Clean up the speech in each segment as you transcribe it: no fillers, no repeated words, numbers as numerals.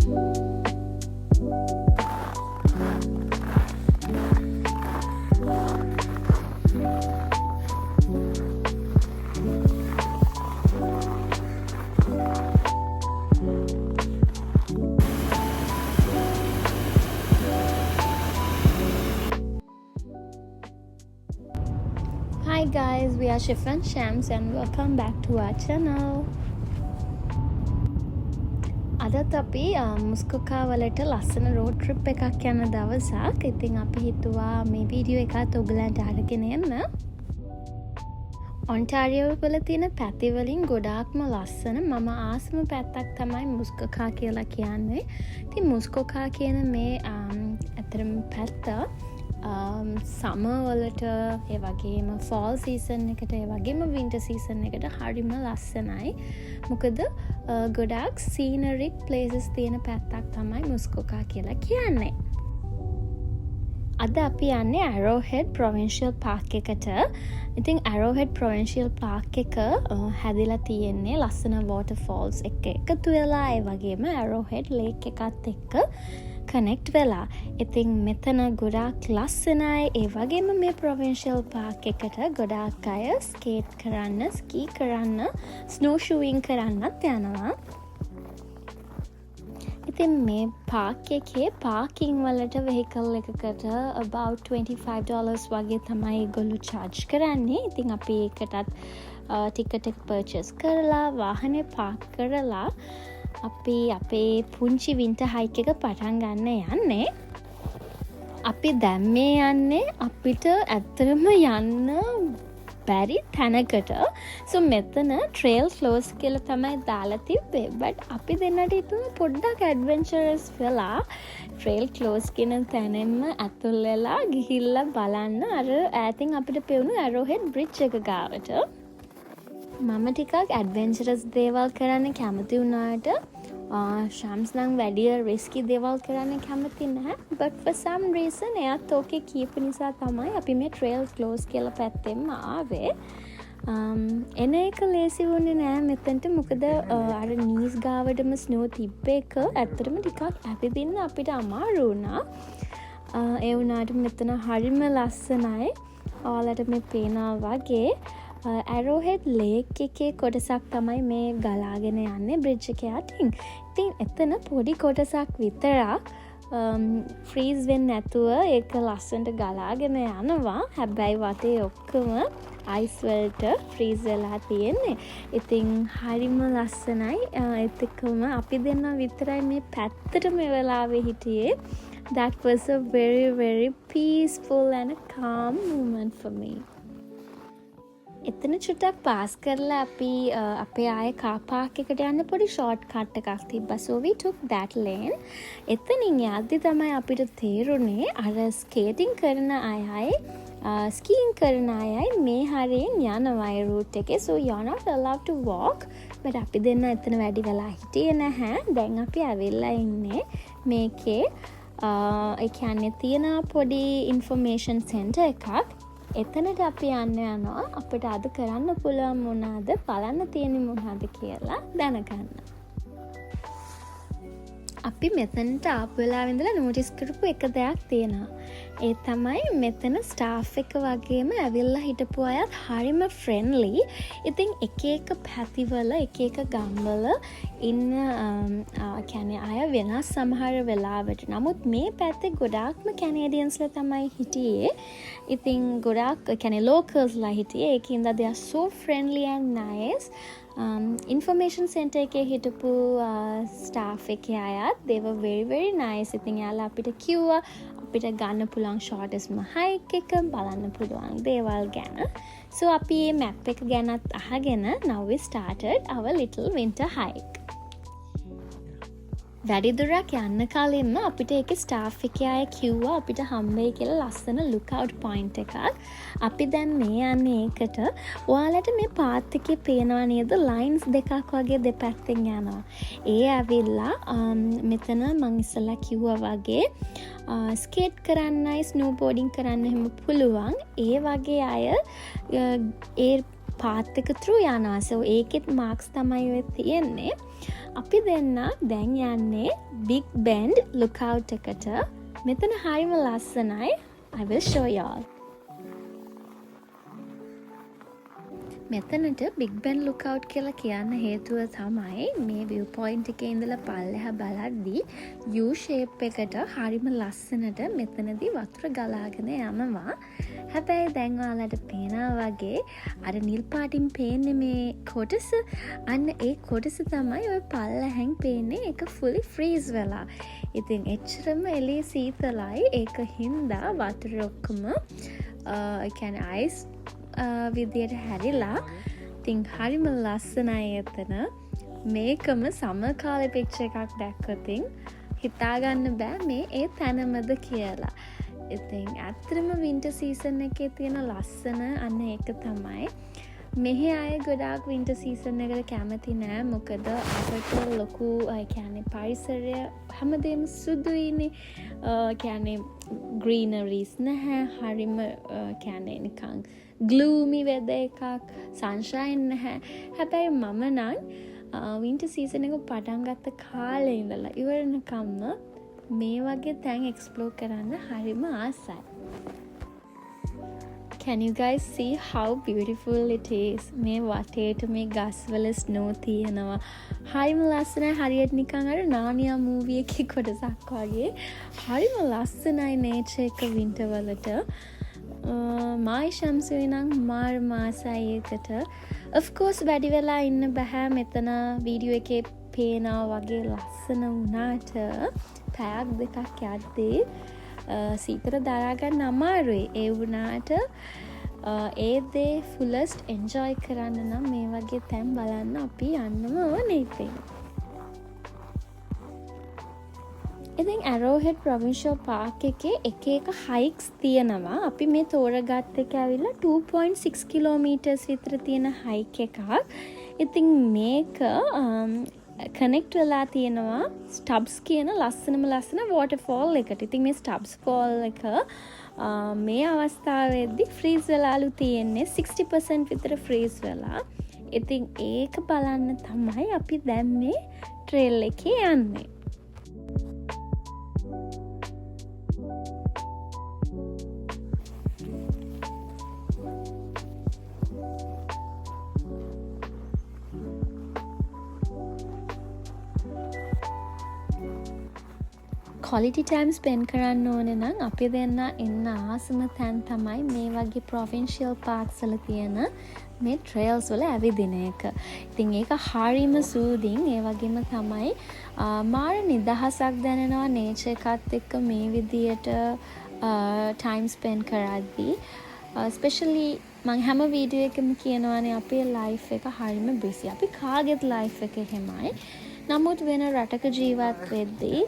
Hi guys, we are Shif and Shams and welcome back to our channel. අදත් අපි මුස්කොකා වලට ලස්සන road trip එකක් යන දවසක්. ඉතින් අපි හිතුවා මේ වීඩියෝ එකත් ඔයගලන්ට අරගෙන එන්න. ඔන්ටාරියෝ වල තියෙන පැති වලින් ගොඩාක්ම ලස්සන මම ආසම පැත්තක් තමයි මුස්කොකා කියලා කියන්නේ. ඉතින් මුස්කොකා කියන මේ අතරම පැත්ත සමර් වලට ඒ වගේම ෆෝල් සීසන් එකට ඒ වගේම වින්ටර් සීසන් එකට හරිම ලස්සනයි. මොකද ගොඩාක් සීනරික් ප්ලේසස් තියෙන පැත්තක් තමයි මුස්කොකා කියලා කියන්නේ. අද අපි යන්නේ Arrowhead Provincial Park එකට. ඉතින් Arrowhead Provincial Park එක හැදිලා තියෙන්නේ ලස්සන waterfalls එක එකතු වෙලා ඒ වගේම Arrowhead Lake එකත් එක්ක කනෙක්ට් වෙලා. ඉතින් මෙතන ගොඩාක් ලස්සනයි. ඒ වගේම මේ ප්‍රොවින්ෂල් පාක් එකට ගොඩාක් අය ස්කේට් කරන්න, ස්කී කරන්න, ස්නෝ ෂූයින් කරන්නත් යනවා. ඉතින් මේ පාක් එකේ පාකින් වලට වෙහිකල් එකකට about $25 වගේ තමයි ඒගොල්ලෝ charge කරන්නේ. ඉතින් අපි ඒකටත් ටිකට් එක purchase කරලා වාහනේ පාක් කරලා අපි අපේ පුංචි වින්ටර් හයික් එක පටන් ගන්න යන්නේ. අපි දැන් මේ යන්නේ අපිට ඇත්තටම යන්න බැරි තැනකට. So මෙතන trail close කියලා තමයි දාලා තිබ්බේ. But අපි දෙන්නට හිතුණා පොඩ්ඩක් adventurous වෙලා trail close කියන තැනෙන්ම ඇතුල් වෙලා ගිහිල්ලා බලන්න අර ඈතින් අපිට පෙවුණු Arrowhead Bridge එක ගාවට. මම ටිකක් ඇඩ්වෙන්චරස් දේවල් කරන්න කැමති වුණාට ශම්ස් නම් වැඩිය රිස්කි දේවල් කරන්න කැමති නැහැ. but for some reason එයාත් ඕකේ කියපු නිසා තමයි අපි මේ trail close කියලා පැත්තෙන්ම ආවේ. එන එක ලේසි වුණේ නෑ මෙතනට. මොකද අර නීස් ගාවටම ස්නෝ තිබ්බ එක ඇත්තටම ටිකක් ඇවිදින්න අපිට අමාරු වුණා. ඒ වුණාට මෙතන හරිම ලස්සනයි. ඔයාලට මේ පේනවා වගේ Arrowhead Lake එකේ කොටසක් තමයි මේ ගලාගෙන යන්නේ බ්‍රිජ් එක යටින්. ඉතින් එතන පොඩි කොටසක් විතරක් ෆ්‍රීස් වෙන්නේ නැතුව ඒක ලස්සනට ගලාගෙන යනවා. හැබැයි වටේ ඔක්කොම අයිස් වලට ෆ්‍රීස් වෙලා තියෙන්නේ. ඉතින් හරිම ලස්සනයි. ඒත් එක්කම අපි දෙන්න විතරයි මේ පැත්තට මේ වෙලාවේ හිටියේ. That was a very very peaceful and a calm moment for me. එතන චුට්ටක් පාස් කරලා අපි අපේ ආයේ කාර් පාක් එකට යන්න පොඩි ෂෝට් කට් එකක් තිබ්බා. So we took that lane. එතනින් යද්දි තමයි අපිට තේරුනේ අර ස්කේටිං කරන අයයි ස්කීයින් කරන අයයි මේ හරියෙන් යනවා ඒ රූට් එකේ. So you are not allowed to walk. but අපි දෙන්න එතන වැඩි වෙලා හිටියේ නැහැ. දැන් අපි ඇවිල්ලා ඉන්නේ මේකේ ඒ කියන්නේ තියෙන පොඩි ඉන්ෆර්මේෂන් සෙන්ටර් එකක්. එතනට අපි යනවා අපිට අද කරන්න පුළුවන් මොනවාද බලන්න තියෙන්නේ මොනවාද කියලා දැනගන්න. අපි මෙතනට ආපු වෙලාවෙ ඉඳලා නෝටිස් කරපු එක දෙයක් තියෙනවා. ඒ තමයි මෙතන ස්ටාෆ් එක වගේම ඇවිල්ලා හිටපු අයත් හරිම ෆ්‍රෙන්ඩ්ලි. ඉතින් එක එක පැතිවල එක එක ගම්වල ඉන්න කියන්නේ අය වෙනස් සමහර වෙලාවට. නමුත් මේ පැත්තේ ගොඩාක්ම කැනේඩියන්ස්ලා තමයි හිටියේ. ඉතින් ගොඩාක් කියන්නේ ලෝකල්ස්ලා හිටියේ. ඒකින්ද they are so friendly and nice. Information center එකේ හිටපු staff එකේ අයත් they were very very nice. ඉතින් යාලා අපිට කිව්වා අපිට ගන්න පුළුවන් shortest hike එක බලන්න පුළුවන් දේවල් ගැන. So අපි මේ map එක ගැනත් අහගෙන now we started our little winter hike. වැඩි දුරක් යන්න කලින්ම අපිට ඒකේ ස්ටාෆ් එකේ අය කිව්වා අපිට හම්බෙයි කියලා ලස්සන ලුක්අවුට් පොයින්ට් එකක්. අපි දැන් මේ යන්නේ ඒකට. ඔයාලට මේ පාත් එකේ පේනවා නේද ලයින්ස් දෙකක් වගේ දෙපැත්තෙන් යනවා. ඒ ඇවිල්ලා මෙතන මං ඉස්සලා කිව්වා වගේ ස්කේට් කරන්නයි ස්නෝබෝඩින් කරන්න එහෙම පුළුවන්. ඒ වගේ අය ඒ පාත් එක through යනවා. So ඒකෙත් මාක්ස් තමයි ඔය තියෙන්නේ. අපි දෙන්න දැන් යන්නේ Big Ben lookout එකට. මෙතන හරිම ලස්සනයි. I will show y'all. මෙතනට Big Ben lookout කියලා කියන්න හේතුව තමයි මේ view point එකේ ඉඳලා පල්ලෙහා බලද්දී U shape එකට හරිම ලස්සනට මෙතනදී වතුර ගලාගෙන යනවා. හැබැයි දැන් ඔයාලට පේනවා වගේ අර නිල් පාටින් පේන්නේ මේ කොටස. අන්න ඒ කොටස තමයි ඔය පල්ලෙහෙන් පේන්නේ. ඒක fully freeze වෙලා. ඉතින් එච්චරම එළිය සීතලයි. ඒක හින්දා වතුර ඔක්කොම ඒ කියන්නේ ice විදියට හැරිලා. ඉතින් හරිම ලස්සනයි එතන. මේකම සමර් කාලේ පික්චර් එකක් දැක්කොතින් හිතාගන්න බෑ මේ ඒ තැනමද කියලා. ඉතින් ඇත්තටම වින්ටර් සීසන් එකේ තියෙන ලස්සන අන්න ඒක තමයි. මෙහි අය ගොඩාක් වින්ටර් සීසන් එකට කැමති නෑ. මොකද අපට ලොකු කියන්නේ පරිසරය හැමදේම සුදුයිනේ. කියන්නේ greeneries නැහැ. හරිම කියන්නේ නිකන් gloomy weather එකක්, sunshine නැහැ. හැබැයි මම නම් winter season එක පටන් ගත්ත කාලේ ඉඳලා ඉවරනකම්ම මේ වගේ තැන් explore කරන්න හරිම ආසයි. Can you guys see how beautiful it is? මේ වටේට මේ ගස්වල snow තියෙනවා. හරිම ලස්සනයි. හරියට නිකන් අර නානියා movie එකේ කොටසක් වගේ. හරිම ලස්සනයි nature එක winter වලට. මායි ශම්සුයි නම් මාර මාසයි ඒකට. of course වැඩි වෙලා ඉන්න බෑ. මෙතන වීඩියෝ එකේ පේනවා වගේ ලස්සන වුණාට පැයක් දෙකක් යද්දී සීතල දරා ගන්න අමාරුයි. ඒ වුණාට ඒ දේ fullest enjoy කරන්න නම් මේ වගේ තැන් බලන්න අපි යන්නම ඕනේ ඉතින්. ඉතින් Arrowhead Provincial Park එකේ එක එක hikes තියෙනවා. අපි මේ තෝරගත්ත එක ඇවිල්ලා 2.6 kilometers විතර තියෙන hike එකක්. ඉතින් මේක connect වෙලා තියෙනවා Stubbs කියන ලස්සන waterfall එකට. ඉතින් මේ Stubbs fall එක මේ අවස්ථාවේදී freeze වෙලාලු තියෙන්නේ 60% විතර freeze වෙලා. ඉතින් ඒක බලන්න තමයි අපි දැන් මේ trail එකේ යන්නේ. quality time spend කරන්න ඕනේ නම් අපි දෙන්න එන්න ආසම තැන් තමයි මේ වගේ provincial parks වල තියෙන මේ trails වල ඇවිදින එක. ඉතින් ඒක හරිම soothing. ඒ වගේම තමයි මාර නිදහසක් දැනෙනවා nature එකත් එක්ක මේ විදියට time spend කරද්දී. especially මම හැම වීඩියෝ එකකම කියනවානේ අපේ life එක හරිම busy. අපි කාගෙත් life එක එහෙමයි. නමුත් වෙන රටක ජීවත් වෙද්දී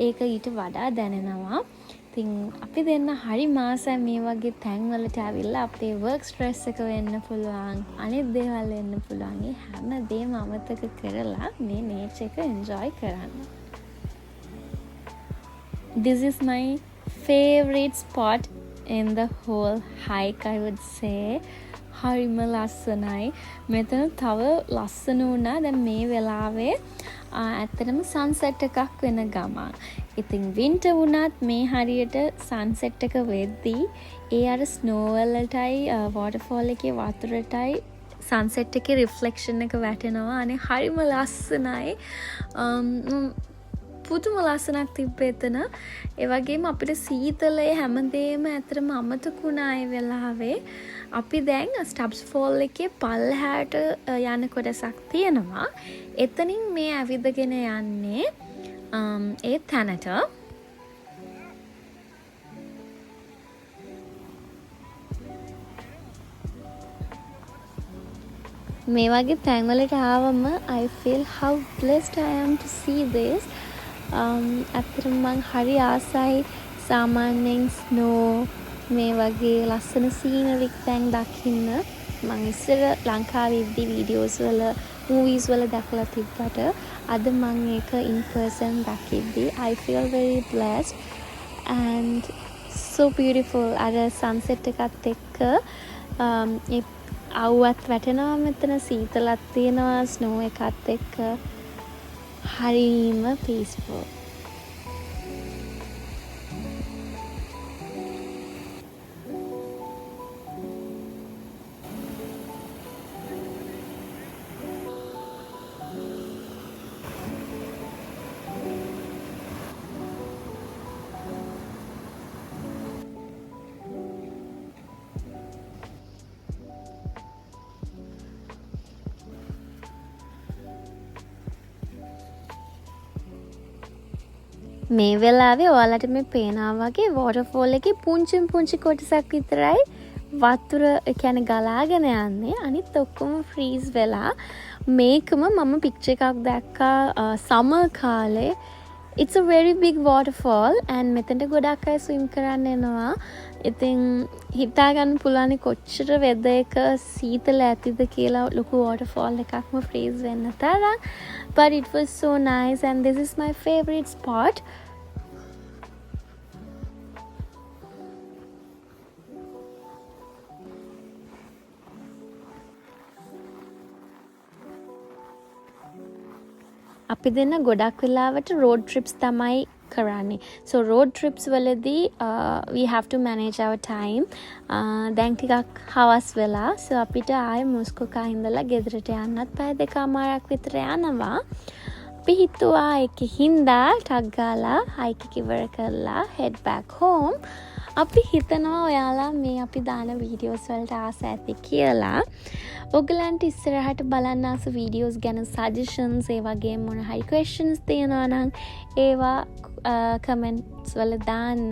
ඒක ඊට වඩා දැනෙනවා. ඉතින් අපි දෙන්න හරි මාසයි මේ වගේ තැන්වලට ඇවිල්ලා අපේ work stress එක වෙන්න පුළුවන්, අනිත් දේවල් වෙන්න පුළුවන්. ඒ හැම දේම අමතක කරලා මේ nature එක enjoy කරන්න. This is my favorite spot in the whole hike, I would say. හරිම ලස්සනයි. මෙතන තව ලස්සන වුණා දැන් මේ වෙලාවේ ඇත්තටම සන්සෙට් එකක් වෙන ගමන්. ඉතින් වින්ටර් වුණත් මේ හරියට සන්සෙට් එක වෙද්දී ඒ අර ස්නෝ වලටයි වෝටර්ෆෝල් එකේ වතුරටයි සන්සෙට් එකේ රිෆ්ලෙක්ෂන් එක වැටෙනවා. අනේ හරිම ලස්සනයි. පුදුම ලස්සනක් තිබ්බේ එතන. ඒ වගේම අපිට සීතලේ හැමදේම ඇත්තටම අමතක වුණා ඒ වෙලාවේ. අපි දැන් ස්ටබ්ස් ෆෝල් එකේ පල්ලෙහාට යන කොටසක් තියෙනවා. එතනින් මේ ඇවිදගෙන යන්නේ ඒ තැනට. මේ වගේ තැන්වලට ආවම I feel how blessed I am to see this. ඇත්තටම මං හරි ආසයි සාමාන්‍යයෙන් ස්නෝ මේ වගේ ලස්සන සීනරික් තැන් දකින්න. මං ඉස්සර ලංකාවේ ඉද්දි වීඩියෝස් වල මූවීස් වල දැකලා තිබ්බට අද මං ඒක in person දකිද්දි I feel very blessed and so beautiful. අර sunset එකත් එක්ක ඒ අවුවත් වැටෙනවා මෙතන, සීතලක් තියෙනවා ස්නෝ එකත් එක්ක. හරිම peaceful. මේ වෙලාවේ ඔයාලට මේ පේනවා වගේ වෝටර්ෆෝල් එකේ පුංචි කොටසක් විතරයි වතුර කියන්නේ ගලාගෙන යන්නේ. අනිත් ඔක්කොම ෆ්‍රීස් වෙලා. මේකම මම පික්චර් එකක් දැක්කා සමර් කාලේ. It's a very big waterfall and මෙතනට ගොඩක් අය ස්විම් කරන්න එනවා. ඉතින් හිතා ගන්න පුළුවන් කොච්චර වෙදර් එක සීතල ඇතිද කියලා ලොකු waterfall එකක්ම ෆ්‍රීස් වෙන්න තරම්. But it was so nice and this is my favorite spot. අපි දෙන්න ගොඩක් වෙලාවට road trips තමයි කරන්නේ. So road trips වලදී we have to manage our time. දැන් ටිකක් හවස් වෙලා. So අපිට ආයේ මොස්කෝකා ඉඳලා ගෙදරට යන්නත් පැය දෙකමාරක් විතර යනවා. අපි හිතුවා ඒකේ හින්දා ටක් ගාලා හයික් එක ඉවර කරලා head back home. අපි හිතනවා ඔයාලා මේ අපි දාන වීඩියෝස් වලට ආස ඇති කියලා. ඔයගලන්ට ඉස්සරහට බලන්න ආස වීඩියෝස් ගැන suggestions ඒ වගේ මොන හරි questions තියෙනවා නම් ඒවා comments වල දාන්න.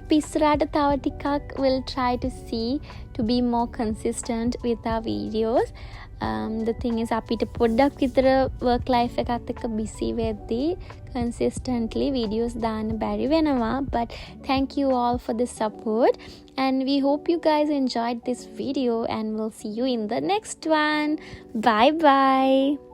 අපි ඉස්සරහට තව ටිකක් will try to see to be more consistent with our videos. The thing is අපිට පොඩ්ඩක් විතර work life එකත් එක්ක busy වෙද්දී consistently videos දාන්න බැරි වෙනවා. But thank you all for the support and we hope you guys enjoyed this video and we'll see you in the next one. Bye bye.